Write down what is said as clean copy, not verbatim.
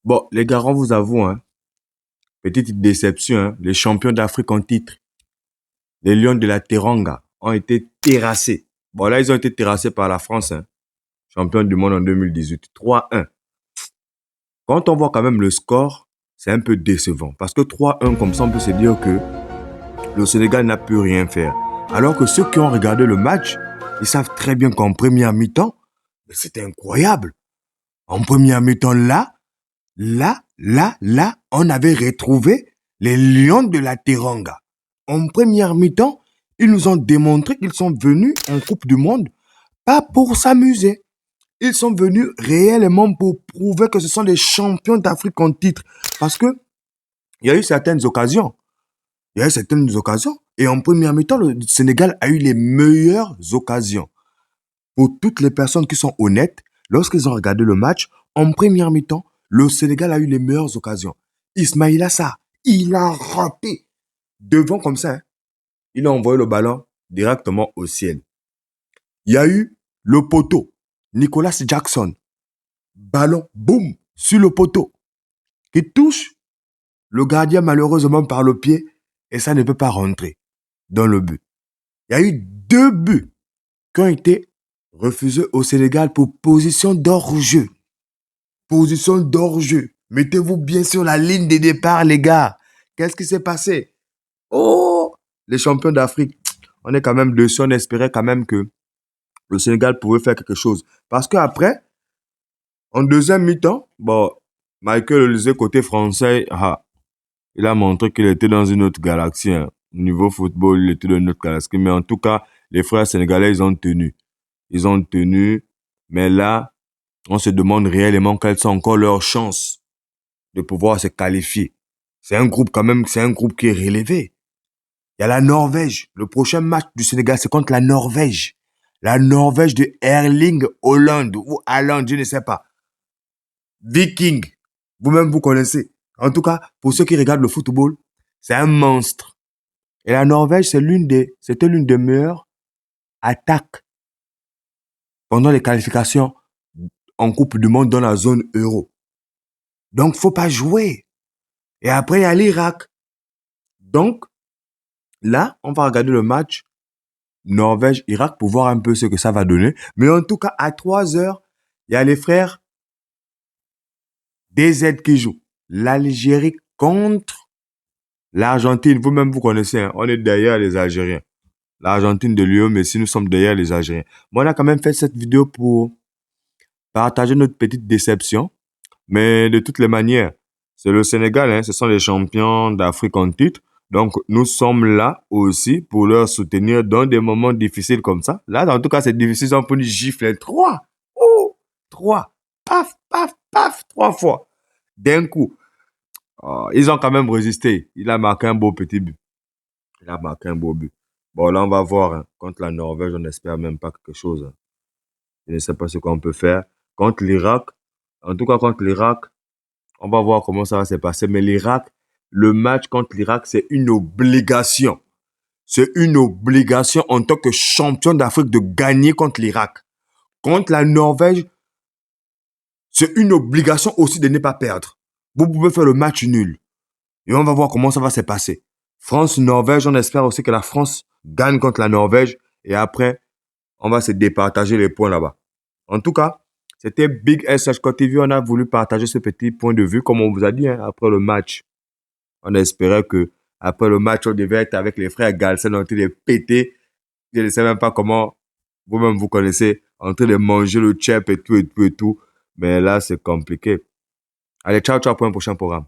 Bon, les gars, on vous avoue, hein, petite déception, hein, les champions d'Afrique en titre, les Lions de la Teranga, ont été terrassés. Bon, là, ils ont été terrassés par la France, hein, champion du monde en 2018, 3-1. Quand on voit quand même le score, c'est un peu décevant. Parce que 3-1, comme ça, on peut se dire que le Sénégal n'a pu rien faire. Alors que ceux qui ont regardé le match, ils savent très bien qu'en première mi-temps, c'était incroyable. En première mi-temps, là, on avait retrouvé les Lions de la Teranga. En première mi-temps, ils nous ont démontré qu'ils sont venus en Coupe du Monde, pas pour s'amuser. Ils sont venus réellement pour prouver que ce sont les champions d'Afrique en titre. Parce que il y a eu certaines occasions. Il y a eu certaines occasions. Et en première mi-temps, le Sénégal a eu les meilleures occasions. Pour toutes les personnes qui sont honnêtes, lorsqu'ils ont regardé le match, en première mi-temps, le Sénégal a eu les meilleures occasions. Ismaïla Sarr, il a raté. Devant comme ça, hein, il a envoyé le ballon directement au ciel. Il y a eu le poteau, Nicolas Jackson. Ballon, boum, sur le poteau, qui touche le gardien malheureusement par le pied et ça ne peut pas rentrer dans le but. Il y a eu 2 buts qui ont été refusés au Sénégal pour position d'hors-jeu. Position d'hors-jeu. Mettez-vous bien sur la ligne de départ, les gars. Qu'est-ce qui s'est passé? Oh, les champions d'Afrique. On est quand même dessus. On espérait quand même que le Sénégal pouvait faire quelque chose. Parce qu'après, en deuxième mi-temps, bon, Michael Olise, côté français, il a montré qu'il était dans une autre galaxie. Hein. Niveau football, il était dans une autre galaxie. Mais en tout cas, les frères sénégalais, ils ont tenu. Ils ont tenu. Mais là, on se demande réellement quelles sont encore leurs chances de pouvoir se qualifier. C'est un groupe quand même, c'est un groupe qui est relevé. Il y a la Norvège. Le prochain match du Sénégal, c'est contre la Norvège. La Norvège de Erling Haaland ou Haaland, je ne sais pas. Viking. Vous-même, vous connaissez. En tout cas, pour ceux qui regardent le football, c'est un monstre. Et la Norvège, c'était l'une des meilleures attaques pendant les qualifications en Coupe du Monde dans la zone euro. Donc, faut pas jouer. Et après, il y a l'Irak. Donc, là, on va regarder le match Norvège-Irak pour voir un peu ce que ça va donner. Mais en tout cas, à 3 heures, il y a les frères DZ qui jouent. L'Algérie contre l'Argentine. Vous-même, vous connaissez, hein, on est derrière les Algériens. L'Argentine de Lyon, mais si nous sommes derrière les Algériens. Moi, on a quand même fait cette vidéo pour partager notre petite déception. Mais de toutes les manières, c'est le Sénégal, hein, ce sont les champions d'Afrique en titre. Donc, nous sommes là aussi pour leur soutenir dans des moments difficiles comme ça. Là, en tout cas, c'est difficile, on peut nous gifler 3. Oh, 3. Paf, paf, paf, 3 fois. D'un coup. Ils ont quand même résisté. Il a marqué un beau petit but. Il a marqué un beau but. Bon, là, on va voir. Hein. Contre la Norvège, on n'espère même pas quelque chose. Hein. Je ne sais pas ce qu'on peut faire. Contre l'Irak, en tout cas contre l'Irak, on va voir comment ça va se passer. Mais l'Irak, le match contre l'Irak, c'est une obligation. C'est une obligation en tant que champion d'Afrique de gagner contre l'Irak. Contre la Norvège, c'est une obligation aussi de ne pas perdre. Vous pouvez faire le match nul. Et on va voir comment ça va se passer. France-Norvège, on espère aussi que la France gagne contre la Norvège. Et après, on va se départager les points là-bas. En tout cas, c'était Big SHK TV. On a voulu partager ce petit point de vue, comme on vous a dit, hein, après le match. On espérait que après le match, on devait être avec les frères Galsen en train de péter. Je ne sais même pas comment, vous-même vous connaissez, en train de manger le chip et tout et tout et tout. Mais là, c'est compliqué. Allez, ciao, ciao pour un prochain programme.